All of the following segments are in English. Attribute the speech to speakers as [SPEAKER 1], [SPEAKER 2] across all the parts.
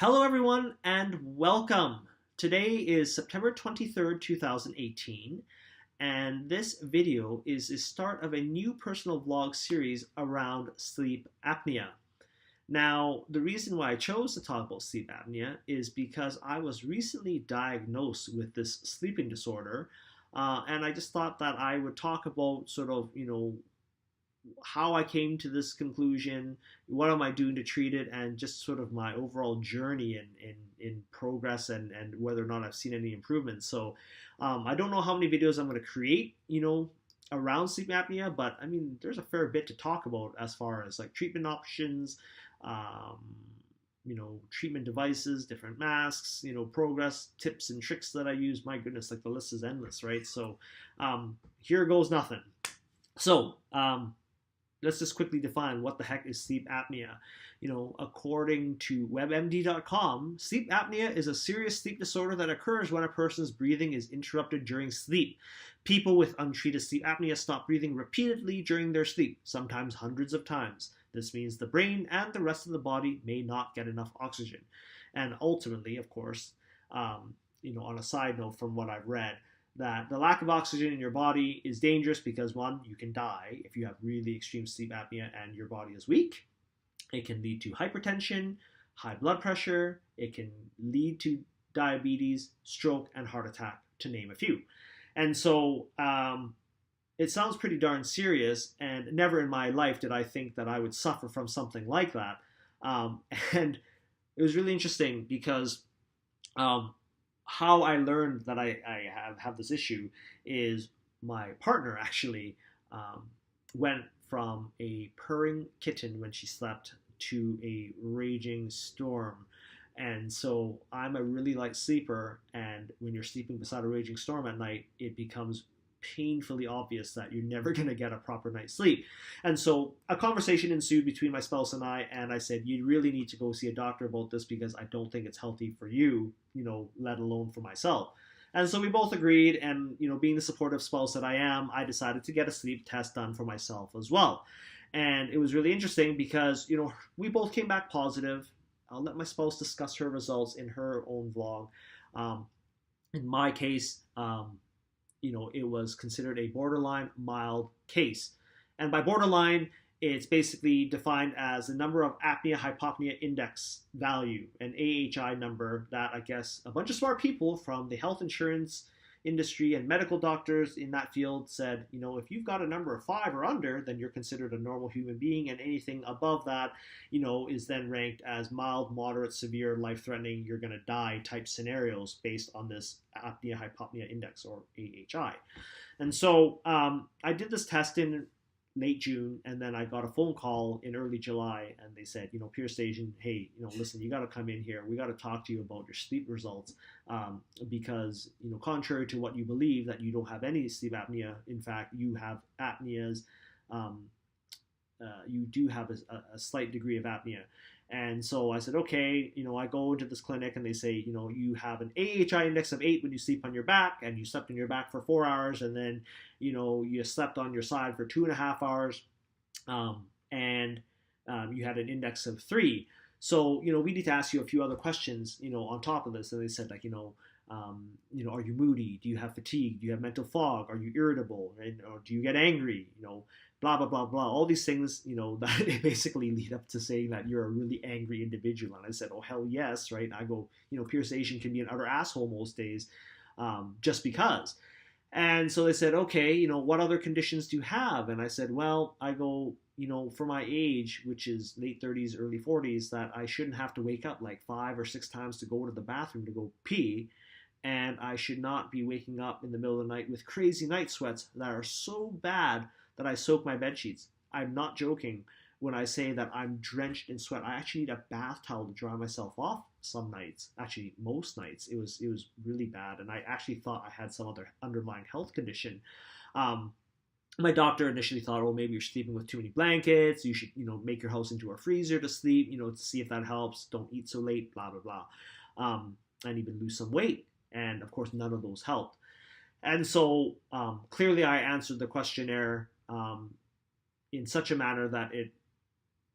[SPEAKER 1] Hello, everyone, and welcome. Today is September 23rd, 2018, and this video is the start of a new personal vlog series around sleep apnea. Now, the reason why I chose to talk about sleep apnea is because I was recently diagnosed with this sleeping disorder, and I just thought that I would talk about how I came to this conclusion, what am I doing to treat it, and just sort of my overall journey in progress and whether or not I've seen any improvements. So I don't know how many videos I'm going to create, around sleep apnea, but I mean, there's a fair bit to talk about as far as like treatment options, um, treatment devices, different masks, progress, tips and tricks that I use. My goodness, like the list is endless, right? So here goes nothing. So, let's just quickly define what the heck is sleep apnea. According to WebMD.com, sleep apnea is a serious sleep disorder that occurs when a person's breathing is interrupted during sleep. People with untreated sleep apnea stop breathing repeatedly during their sleep, sometimes hundreds of times. This means the brain and the rest of the body may not get enough oxygen. And ultimately, of course, on a side note from what I've read, that the lack of oxygen in your body is dangerous because, one, you can die if you have really extreme sleep apnea and your body is weak. It can lead to hypertension, high blood pressure. It can lead to diabetes, stroke, and heart attack, to name a few. And so it sounds pretty darn serious, and never in my life did I think that I would suffer from something like that. And it was really interesting because how I learned that I have this issue is my partner actually went from a purring kitten when she slept to a raging storm. And so I'm a really light sleeper, and when you're sleeping beside a raging storm at night, it becomes painfully obvious that you're never going to get a proper night's sleep. And so a conversation ensued between my spouse and I said, you really need to go see a doctor about this because I don't think it's healthy for you, let alone for myself. And so we both agreed, and being the supportive spouse that I am, I decided to get a sleep test done for myself as well. And it was really interesting because we both came back positive. I'll let my spouse discuss her results in her own vlog. In my case, it was considered a borderline mild case. And by borderline, it's basically defined as the number of apnea-hypopnea index value, an AHI number that I guess a bunch of smart people from the health insurance industry and medical doctors in that field said, if you've got a number of 5 or under, then you're considered a normal human being, and anything above that, is then ranked as mild, moderate, severe, life-threatening, you're going to die type scenarios based on this apnea-hypopnea index, or AHI. And so I did this test in late June, and then I got a phone call in early July, and they said, Pure Station, hey, listen, you got to come in here. We got to talk to you about your sleep results because, contrary to what you believe that you don't have any sleep apnea, in fact, you have apneas. You do have a slight degree of apnea. And so I said, okay, I go into this clinic and they say, you have an AHI index of 8 when you sleep on your back, and you slept on your back for 4 hours, and then, you slept on your side for 2.5 hours, and you had an index of 3. So, we need to ask you a few other questions, on top of this. And they said, like, are you moody? Do you have fatigue? Do you have mental fog? Are you irritable? Or do you get angry? Blah, blah, blah, blah. All these things, that basically lead up to saying that you're a really angry individual. And I said, oh, hell yes, right? I go, Pure Station can be an utter asshole most days just because. And so they said, okay, what other conditions do you have? And I said, well, I go, for my age, which is late 30s, early 40s, that I shouldn't have to wake up like 5 or 6 times to go to the bathroom to go pee. And I should not be waking up in the middle of the night with crazy night sweats that are so bad that I soak my bed sheets. I'm not joking when I say that I'm drenched in sweat. I actually need a bath towel to dry myself off some nights. Actually, most nights. It was really bad, and I actually thought I had some other underlying health condition. My doctor initially thought, oh, maybe you're sleeping with too many blankets. You should, make your house into a freezer to sleep, to see if that helps. Don't eat so late, blah, blah, blah. And even lose some weight. And of course, none of those helped. And so clearly I answered the questionnaire in such a manner that it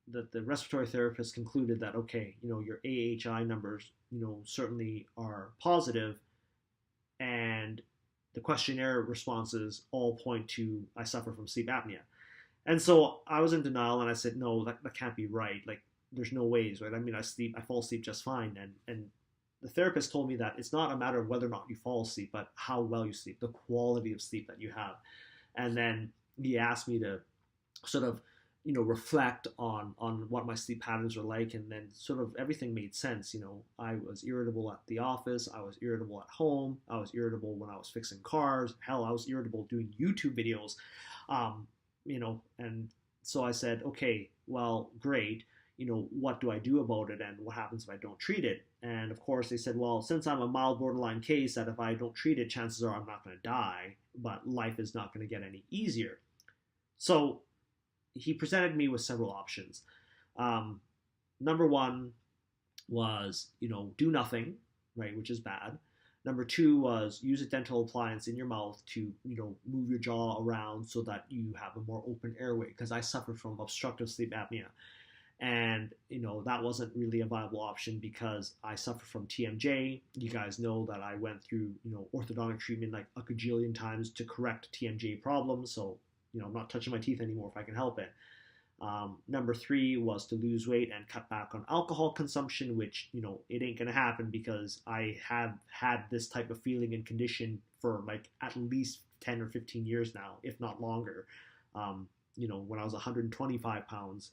[SPEAKER 1] the respiratory therapist concluded that, okay, your AHI numbers, certainly are positive, and the questionnaire responses all point to I suffer from sleep apnea. And so I was in denial, and I said, no, that can't be right. Like, there's no ways, right? I mean, I fall asleep just fine. And the therapist told me that it's not a matter of whether or not you fall asleep, but how well you sleep, the quality of sleep that you have. And then he asked me to sort of, reflect on what my sleep patterns are like, and then sort of everything made sense. I was irritable at the office, I was irritable at home, I was irritable when I was fixing cars. Hell, I was irritable doing YouTube videos. And so I said, okay, well, great. What do I do about it, and what happens if I don't treat it? And of course they said, well, since I'm a mild borderline case, that if I don't treat it, chances are I'm not going to die, but life is not going to get any easier. So he presented me with several options. Number one was, do nothing, right, which is bad. Number two was use a dental appliance in your mouth to, move your jaw around so that you have a more open airway, because I suffer from obstructive sleep apnea. And, that wasn't really a viable option because I suffer from TMJ. You guys know that I went through, orthodontic treatment like a gajillion times to correct TMJ problems. So, I'm not touching my teeth anymore if I can help it. Number three was to lose weight and cut back on alcohol consumption, which, it ain't going to happen because I have had this type of feeling and condition for like at least 10 or 15 years now, if not longer. When I was 125 pounds,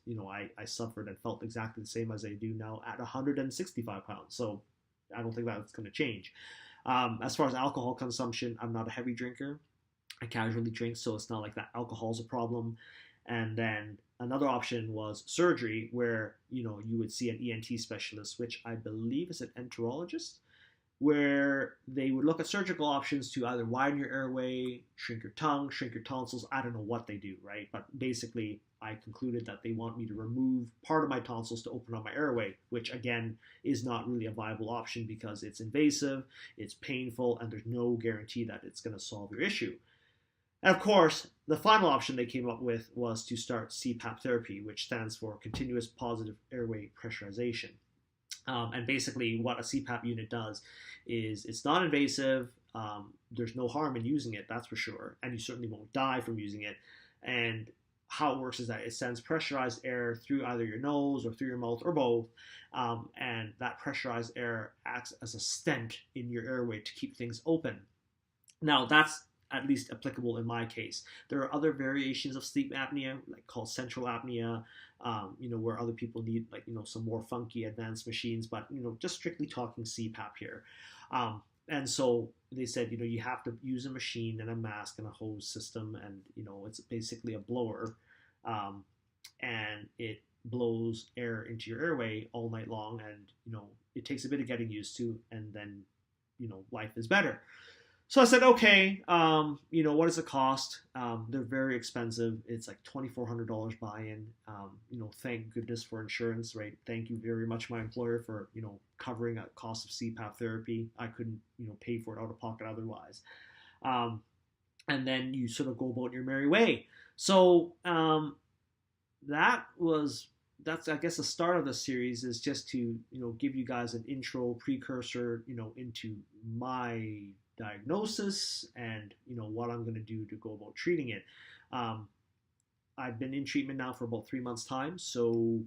[SPEAKER 1] I suffered and felt exactly the same as I do now at 165 pounds. So I don't think that's going to change. As far as alcohol consumption, I'm not a heavy drinker. I casually drink, so it's not like that alcohol's a problem. And then another option was surgery, where, you would see an ENT specialist, which I believe is an enterologist, where they would look at surgical options to either widen your airway, shrink your tongue, shrink your tonsils. I don't know what they do, right? But basically, I concluded that they want me to remove part of my tonsils to open up my airway, which again is not really a viable option because it's invasive, it's painful, and there's no guarantee that it's going to solve your issue. And of course, the final option they came up with was to start CPAP therapy, which stands for continuous positive airway pressurization. And basically what a CPAP unit does is it's non-invasive. There's no harm in using it, that's for sure. And you certainly won't die from using it. And how it works is that it sends pressurized air through either your nose or through your mouth or both. And that pressurized air acts as a stent in your airway to keep things open. Now, that's at least applicable in my case. There are other variations of sleep apnea, like called central apnea, where other people need some more funky advanced machines, but just strictly talking CPAP here. And so they said, you have to use a machine and a mask and a hose system, and it's basically a blower, and it blows air into your airway all night long, and it takes a bit of getting used to, and then life is better. So I said, okay, what does it cost? They're very expensive. It's like $2,400 buy-in. Thank goodness for insurance, right? Thank you very much, my employer, for, covering a cost of CPAP therapy. I couldn't, pay for it out of pocket otherwise. And then you sort of go about your merry way. So that's I guess the start of the series, is just to give you guys an intro precursor into my diagnosis and what I'm going to do to go about treating it. I've been in treatment now for about 3 months time, so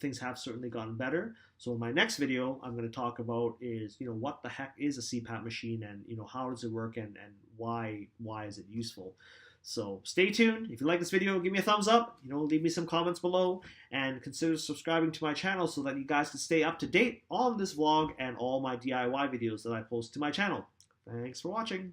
[SPEAKER 1] things have certainly gotten better. So in my next video, I'm going to talk about is what the heck is a CPAP machine, and how does it work, and why is it useful. So stay tuned. If you like this video, give me a thumbs up, leave me some comments below, and consider subscribing to my channel so that you guys can stay up to date on this vlog and all my DIY videos that I post to my channel. Thanks for watching.